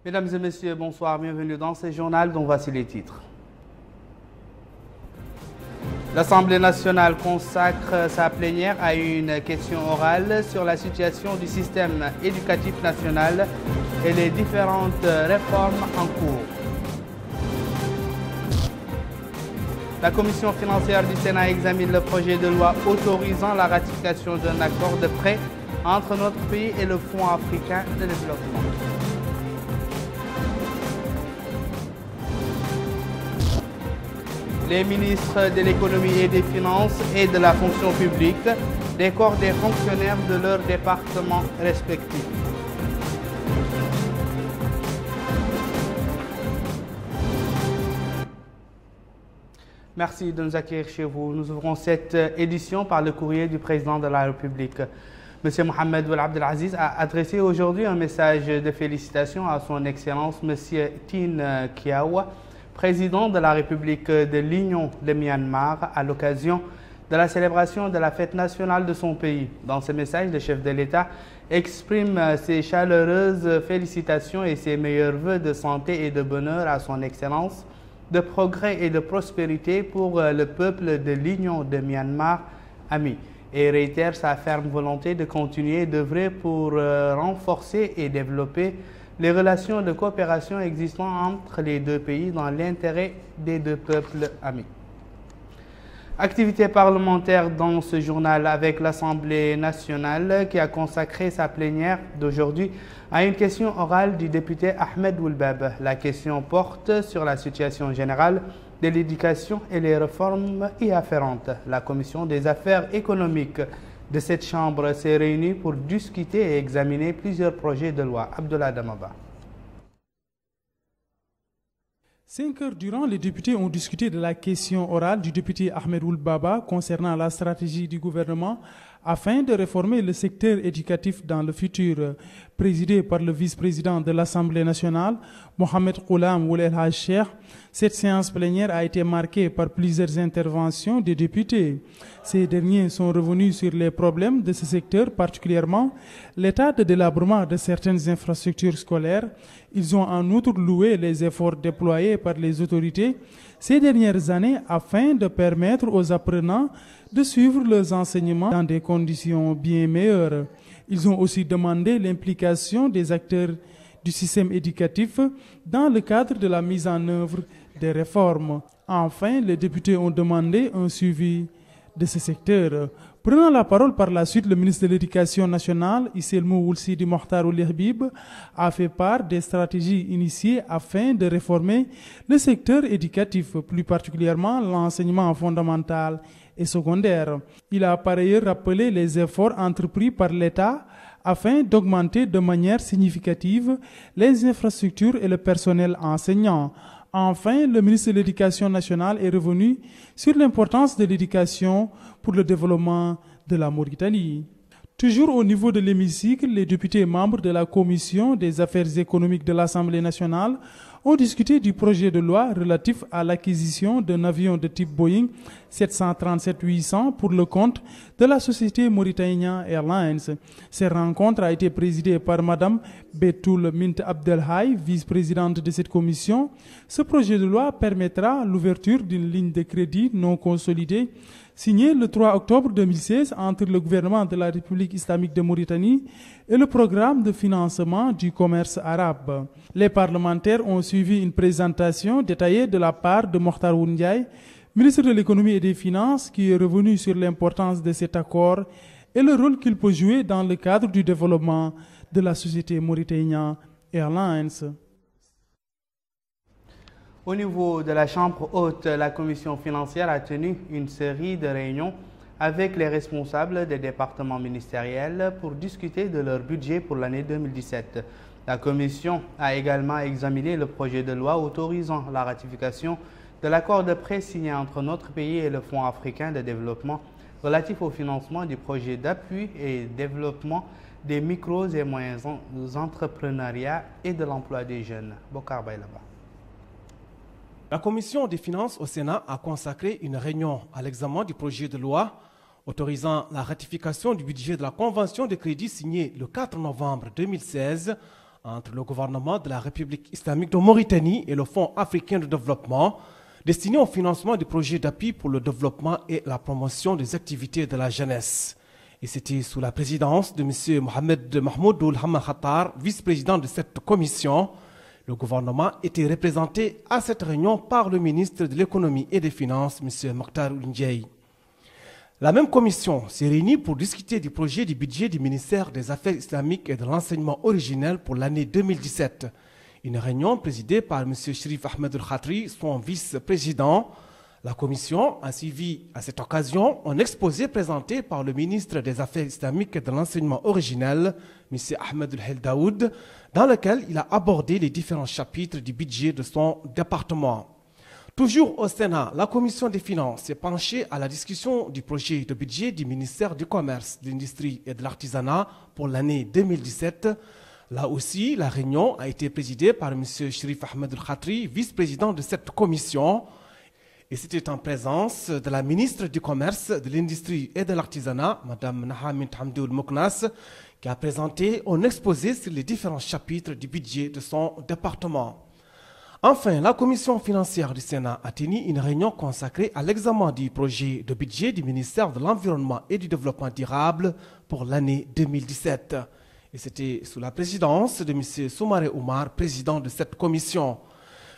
Mesdames et messieurs, bonsoir, bienvenue dans ce journal dont voici les titres. L'Assemblée nationale consacre sa plénière à une question orale sur la situation du système éducatif national et les différentes réformes en cours. La Commission financière du Sénat examine le projet de loi autorisant la ratification d'un accord de prêt entre notre pays et le Fonds africain de développement. Les ministres de l'économie et des finances et de la fonction publique décorent des fonctionnaires de leurs départements respectifs. Merci de nous accueillir chez vous. Nous ouvrons cette édition par le courrier du président de la République. M. Mohamed Ould Abdel Aziz a adressé aujourd'hui un message de félicitations à son Excellence M. Tin Kiawa, président de la République de l'Union de Myanmar, à l'occasion de la célébration de la fête nationale de son pays. Dans ce message, le chef de l'État exprime ses chaleureuses félicitations et ses meilleurs vœux de santé et de bonheur à son Excellence, de progrès et de prospérité pour le peuple de l'Union de Myanmar, ami, et réitère sa ferme volonté de continuer d'œuvrer pour renforcer et développer les relations de coopération existant entre les deux pays dans l'intérêt des deux peuples amis. Activité parlementaire dans ce journal avec l'Assemblée nationale qui a consacré sa plénière d'aujourd'hui à une question orale du député Ahmed Oulbab. La question porte sur la situation générale de l'éducation et les réformes y afférentes. La Commission des affaires économiques de cette Chambre s'est réunie pour discuter et examiner plusieurs projets de loi. Abdullah Damaba. 5 heures durant, les députés ont discuté de la question orale du député Ahmed Ould Baba concernant la stratégie du gouvernement afin de réformer le secteur éducatif dans le futur. Présidé par le vice-président de l'Assemblée nationale, Mohamed Ghulam Ould El Hadj Cheikh, cette séance plénière a été marquée par plusieurs interventions des députés. Ces derniers sont revenus sur les problèmes de ce secteur, particulièrement l'état de délabrement de certaines infrastructures scolaires. Ils ont en outre loué les efforts déployés par les autorités ces dernières années afin de permettre aux apprenants de suivre leurs enseignements dans des conditions bien meilleures. Ils ont aussi demandé l'implication des acteurs du système éducatif dans le cadre de la mise en œuvre des réformes. Enfin, les députés ont demandé un suivi de ce secteur. Prenant la parole par la suite, le ministre de l'Éducation nationale, Isselmou Ould Sidi Mokhtar Ould Habib, a fait part des stratégies initiées afin de réformer le secteur éducatif, plus particulièrement l'enseignement fondamental et secondaire. Il a par ailleurs rappelé les efforts entrepris par l'État afin d'augmenter de manière significative les infrastructures et le personnel enseignant. Enfin, le ministre de l'Éducation nationale est revenu sur l'importance de l'éducation pour le développement de la Mauritanie. Toujours au niveau de l'hémicycle, les députés membres de la Commission des affaires économiques de l'Assemblée nationale ont discuté du projet de loi relatif à l'acquisition d'un avion de type Boeing 737-800 pour le compte de la société Mauritania Airlines. Cette rencontre a été présidée par Mme Betoul Mint Abdelhaï, vice-présidente de cette commission. Ce projet de loi permettra l'ouverture d'une ligne de crédit non consolidée signée le 3 octobre 2016 entre le gouvernement de la République islamique de Mauritanie et le programme de financement du commerce arabe. Les parlementaires ont suivi une présentation détaillée de la part de Mokhtar Ould Ndiaye, ministre de l'économie et des finances, qui est revenu sur l'importance de cet accord et le rôle qu'il peut jouer dans le cadre du développement de la société Mauritania Airlines. Au niveau de la Chambre haute, la Commission financière a tenu une série de réunions avec les responsables des départements ministériels pour discuter de leur budget pour l'année 2017. La Commission a également examiné le projet de loi autorisant la ratification de l'accord de prêt signé entre notre pays et le Fonds africain de développement relatif au financement du projet d'appui et développement des micros et moyens entrepreneuriats et de l'emploi des jeunes. Bokar Baylaba. La Commission des finances au Sénat a consacré une réunion à l'examen du projet de loi autorisant la ratification du budget de la Convention de crédit signée le 4 novembre 2016 entre le gouvernement de la République islamique de Mauritanie et le Fonds africain de développement destiné au financement des projets d'appui pour le développement et la promotion des activités de la jeunesse. Et c'était sous la présidence de M. Mohamed Mahmoud Ould Khattar, vice-président de cette commission. Le gouvernement était représenté à cette réunion par le ministre de l'économie et des finances, M. Mokhtar Ould Ndiaye. La même commission s'est réunie pour discuter du projet du budget du ministère des Affaires islamiques et de l'enseignement originel pour l'année 2017. Une réunion présidée par M. Cherif Ahmed El-Khatri, son vice-président. La commission a suivi à cette occasion un exposé présenté par le ministre des Affaires islamiques et de l'enseignement originel, M. Ahmed El Daoud, dans lequel il a abordé les différents chapitres du budget de son département. Toujours au Sénat, la commission des finances s'est penchée à la discussion du projet de budget du ministère du Commerce, de l'Industrie et de l'Artisanat pour l'année 2017. Là aussi, la réunion a été présidée par M. Cherif Ahmed El-Khatri, vice-président de cette commission. Et c'était en présence de la ministre du Commerce, de l'Industrie et de l'Artisanat, Mme Nahamid Hamdoul Mouknas, qui a présenté un exposé sur les différents chapitres du budget de son département. Enfin, la commission financière du Sénat a tenu une réunion consacrée à l'examen du projet de budget du ministère de l'Environnement et du Développement durable pour l'année 2017. Et c'était sous la présidence de M. Soumaré Oumar, président de cette commission.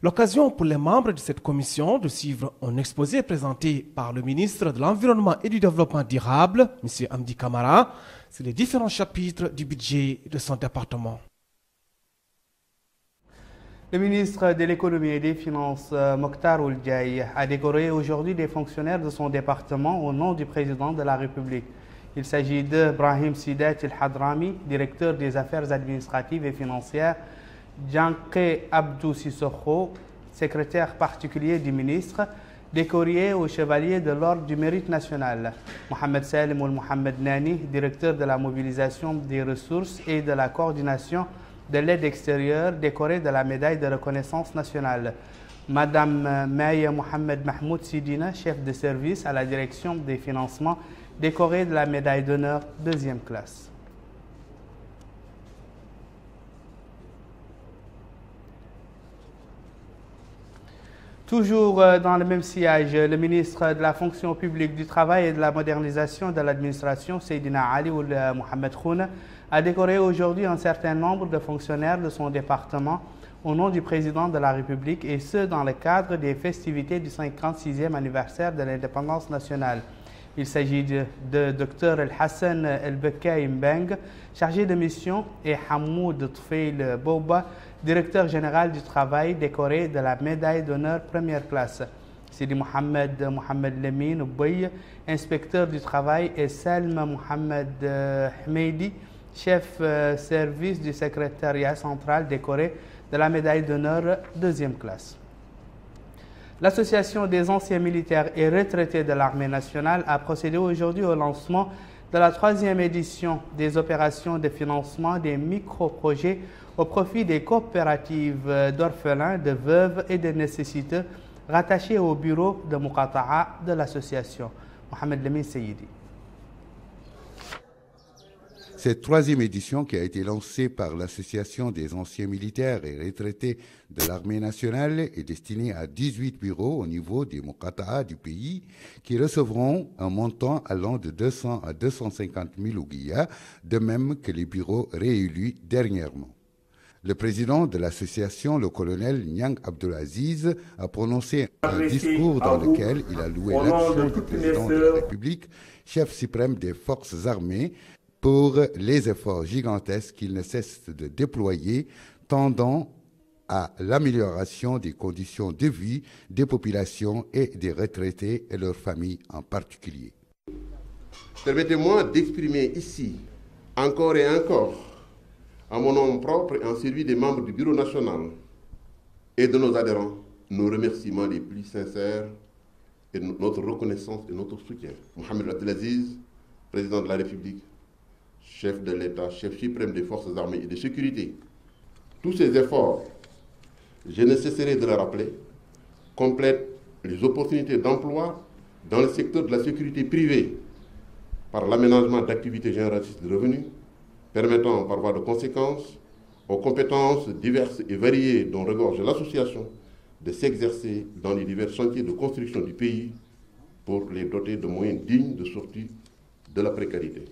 L'occasion pour les membres de cette commission de suivre un exposé présenté par le ministre de l'Environnement et du Développement durable, M. Amdi Kamara, sur les différents chapitres du budget de son département. Le ministre de l'économie et des finances, Mokhtar Ould Ndiaye, a décoré aujourd'hui des fonctionnaires de son département au nom du président de la République. Il s'agit de Brahim Sidat El-Hadrami, directeur des affaires administratives et financières, Djanké Abdou Sissoko, secrétaire particulier du ministre, décoré au chevalier de l'ordre du mérite national, Mohamed Salim Ould Mohamed Nani, directeur de la mobilisation des ressources et de la coordination de l'aide extérieure, décoré de la médaille de reconnaissance nationale, Madame Maya Mohamed Mahmoud Sidina, chef de service à la direction des financements, décoré de la médaille d'honneur deuxième classe. Toujours dans le même sillage, le ministre de la fonction publique, du travail et de la modernisation de l'administration, Seydina Ali Ould Mohamed Khouna, a décoré aujourd'hui un certain nombre de fonctionnaires de son département au nom du président de la République, et ce dans le cadre des festivités du 56e anniversaire de l'indépendance nationale. Il s'agit de Dr El-Hassan El-Bekkaï Mbeng, chargé de mission, et Hamoud Tfeil Boba, directeur général du travail, décoré de la médaille d'honneur première classe. Sidi Mohamed Lemine Bouy, inspecteur du travail, et Salma Mohamed Hmeidi, chef service du secrétariat central, décoré de la médaille d'honneur deuxième classe. L'Association des anciens militaires et retraités de l'armée nationale a procédé aujourd'hui au lancement de la 3e édition des opérations de financement des micro-projets au profit des coopératives d'orphelins, de veuves et de nécessiteux rattachées au bureau de Muqata'a de l'association. Mohamed Lemine Seyidi. Cette 3e édition, qui a été lancée par l'Association des anciens militaires et retraités de l'armée nationale, est destinée à 18 bureaux au niveau des Muqata'a du pays, qui recevront un montant allant de 200 à 250 000 ouguiyas, de même que les bureaux réélus dernièrement. Le président de l'association, le colonel Niang Abdelaziz, a prononcé un discours dans lequel il a loué l'action du président de la République, chef suprême des forces armées, pour les efforts gigantesques qu'il ne cesse de déployer, tendant à l'amélioration des conditions de vie des populations et des retraités et leurs familles en particulier. Permettez-moi d'exprimer ici, encore et encore, à mon nom propre et en celui des membres du Bureau national et de nos adhérents, nos remerciements les plus sincères et notre reconnaissance et notre soutien. Mohamed Abdelaziz, président de la République, chef de l'État, chef suprême des forces armées et de sécurité. Tous ces efforts, je ne cesserai de le rappeler, complètent les opportunités d'emploi dans le secteur de la sécurité privée par l'aménagement d'activités génératrices de revenus, permettant par voie de conséquence aux compétences diverses et variées dont regorge l'association de s'exercer dans les divers chantiers de construction du pays pour les doter de moyens dignes de sortie de la précarité.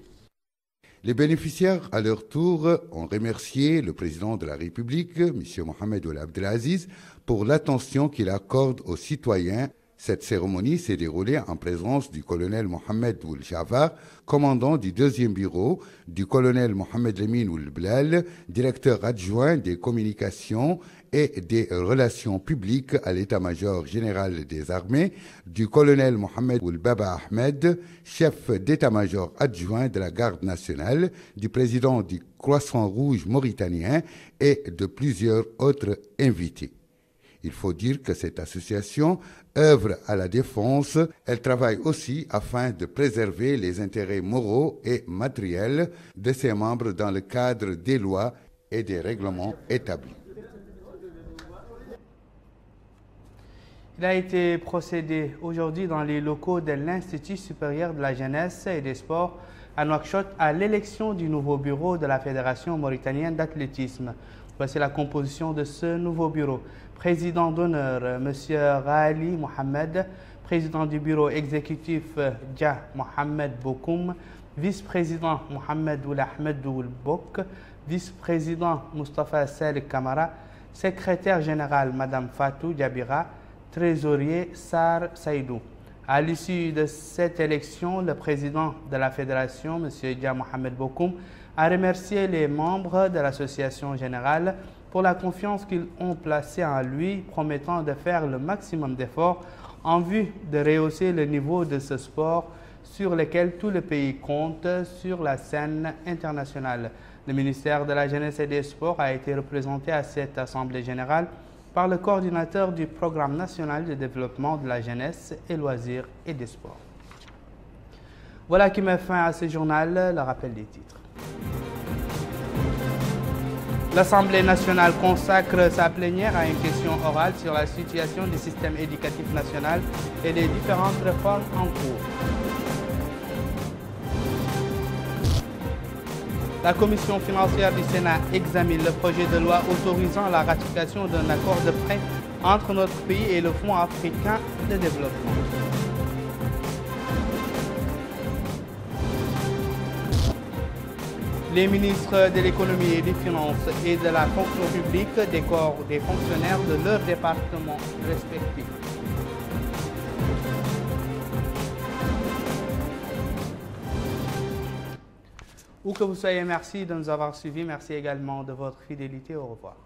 Les bénéficiaires, à leur tour, ont remercié le président de la République, M. Mohamed Ould Abdelaziz, pour l'attention qu'il accorde aux citoyens. Cette cérémonie s'est déroulée en présence du colonel Mohamed Ould Jafar, commandant du 2e bureau, du colonel Mohamed Lamine Ould Blal, directeur adjoint des communications et des relations publiques à l'état-major général des armées, du colonel Mohamed Ould Baba Ahmed, chef d'état-major adjoint de la garde nationale, du président du Croissant Rouge mauritanien et de plusieurs autres invités. Il faut dire que cette association œuvre à la défense. Elle travaille aussi afin de préserver les intérêts moraux et matériels de ses membres dans le cadre des lois et des règlements établis. Il a été procédé aujourd'hui dans les locaux de l'Institut supérieur de la jeunesse et des sports à Nouakchott à l'élection du nouveau bureau de la Fédération mauritanienne d'athlétisme. Voici la composition de ce nouveau bureau. Président d'honneur, M. Ghali Mohamed. Président du bureau exécutif, Dja Mohamed Bokoum. Vice-président, Mohamed Ould Ahmed Ould Bok. Vice-président, Mustafa Salek Kamara. Secrétaire général, Mme Fatou Djabira. Trésorier, Sar Saïdou. À l'issue de cette élection, le président de la fédération, M. Dja Mohamed Bokoum, a remercié les membres de l'association générale pour la confiance qu'ils ont placée en lui, promettant de faire le maximum d'efforts en vue de rehausser le niveau de ce sport sur lequel tout le pays compte sur la scène internationale. Le ministère de la Jeunesse et des Sports a été représenté à cette Assemblée générale par le coordinateur du Programme national de développement de la jeunesse et loisirs et des sports. Voilà qui met fin à ce journal, le rappel des titres. L'Assemblée nationale consacre sa plénière à une question orale sur la situation du système éducatif national et les différentes réformes en cours. La Commission financière du Sénat examine le projet de loi autorisant la ratification d'un accord de prêt entre notre pays et le Fonds africain de développement. Les ministres de l'économie et des finances et de la fonction publique décorent des fonctionnaires de leurs départements respectifs. Où que vous soyez, merci de nous avoir suivis. Merci également de votre fidélité. Au revoir.